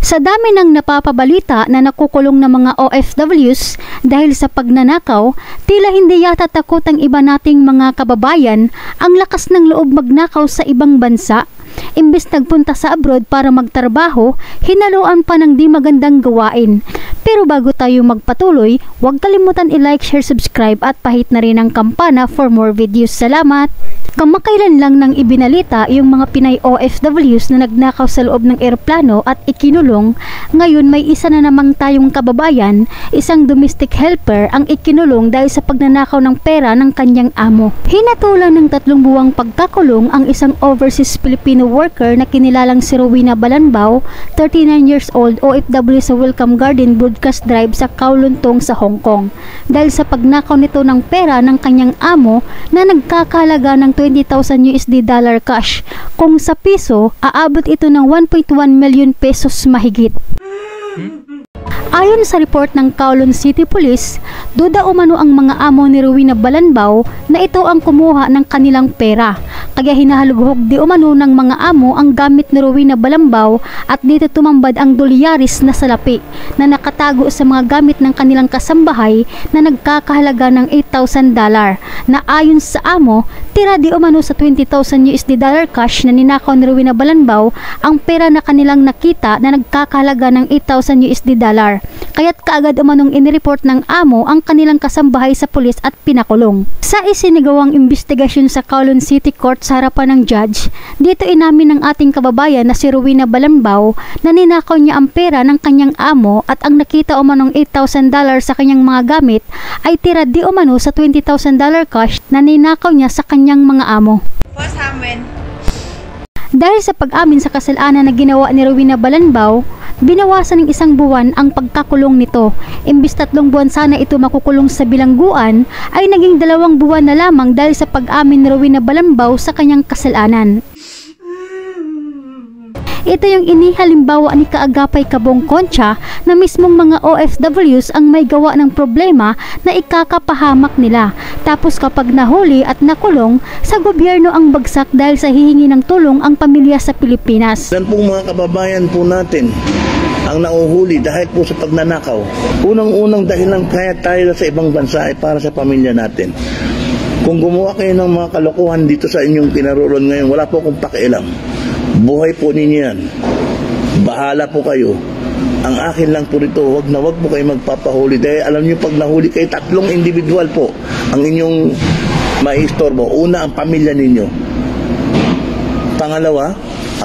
Sa dami ng napapabalita na nakukulong ng mga OFWs dahil sa pagnanakaw, tila hindi yata takot ang iba nating mga kababayan ang lakas ng loob magnakaw sa ibang bansa. Imbes nagpunta sa abroad para magtrabaho, hinaluan pa ng di magandang gawain. Pero bago tayo magpatuloy, huwag kalimutan i-like, share, subscribe at pahit na rin ang kampana for more videos. Salamat! Kamakailan lang nang ibinalita yung mga Pinay OFWs na nagnakaw sa loob ng eroplano at ikinulong. Ngayon may isa na namang tayong kababayan, isang domestic helper ang ikinulong dahil sa pagnanakaw ng pera ng kanyang amo. Hinatulan ng 3 buwang pagkakulong ang isang overseas Filipino worker na kinilalang si Rowena Balanbao, 39 years old, OFW sa Welcome Garden Broadcast Drive sa Kowloon Tong sa Hong Kong. Dahil sa pagnakaw nito ng pera ng kanyang amo na nagkakahalaga ng 20,000 USD dollar cash. Kung sa piso, aabot ito ng 1.1 million pesos mahigit. Ayon sa report ng Kowloon City Police, duda umano ang mga amo ni Rowena Balanbao na ito ang kumuha ng kanilang pera. Kaya hinahalughog di umano ng mga amo ang gamit ni Rowena Balanbao at dito tumambad ang dolyaris na salapi na nakatago sa mga gamit ng kanilang kasambahay na nagkakahalaga ng $8,000 na ayon sa amo, tira di umano sa 20,000 USD dollar cash na ninakaw ni Rowena Balanbao ang pera na kanilang nakita na nagkakahalaga ng 8,000 USD dollar. Kaya't kaagad umanong inireport ng amo ang kanilang kasambahay sa pulis at pinakulong. Sa isinagawang investigasyon sa Kowloon City Court sa harapan ng judge, dito inamin ng ating kababayan na si Rowena Balanbao na ninakaw niya ang pera ng kanyang amo at ang nakita umanong $8,000 sa kanyang mga gamit ay tira di umano sa $20,000 cash na ninakaw niya sa kanyang mga amo. Dahil sa pag-amin sa kasalanan na ginawa ni Rowena Balanbao, binawasan ng 1 buwan ang pagkakulong nito. Imbis 3 buwan sana ito makukulong sa bilangguan, ay naging 2 buwan na lamang dahil sa pag-amin ni Rowena Balanbao sa kanyang kasalanan. Ito yung inihalimbawa ni Kaagapay Kabong Concha na mismong mga OFWs ang may gawa ng problema na ikakapahamak nila. Tapos kapag nahuli at nakulong, sa gobyerno ang bagsak dahil sa hihingi ng tulong ang pamilya sa Pilipinas. Yan pong mga kababayan po natin ang nauhuli dahil po sa pagnanakaw. Unang-unang dahilan kaya tayo sa ibang bansa ay para sa pamilya natin. Kung gumawa kayo ng mga kalokohan dito sa inyong kinaroon ngayon, wala po akong pakialam. Buhay po ninyo yan. Bahala po kayo. Ang akin lang po rito, wag po kayo magpapahuli. Dahil alam nyo, pag nahuli kayo, 3 individual po ang inyong maistorbo. Una, ang pamilya ninyo. Pangalawa,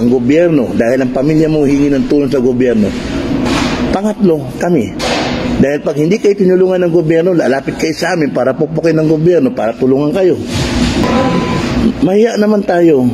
ang gobyerno. Dahil ang pamilya mo hingi ng tulong sa gobyerno. Pangatlo, kami. Dahil pag hindi kayo tinulungan ng gobyerno, lalapit kayo sa amin para pupukin ng gobyerno, para tulungan kayo. Mahiya naman tayo.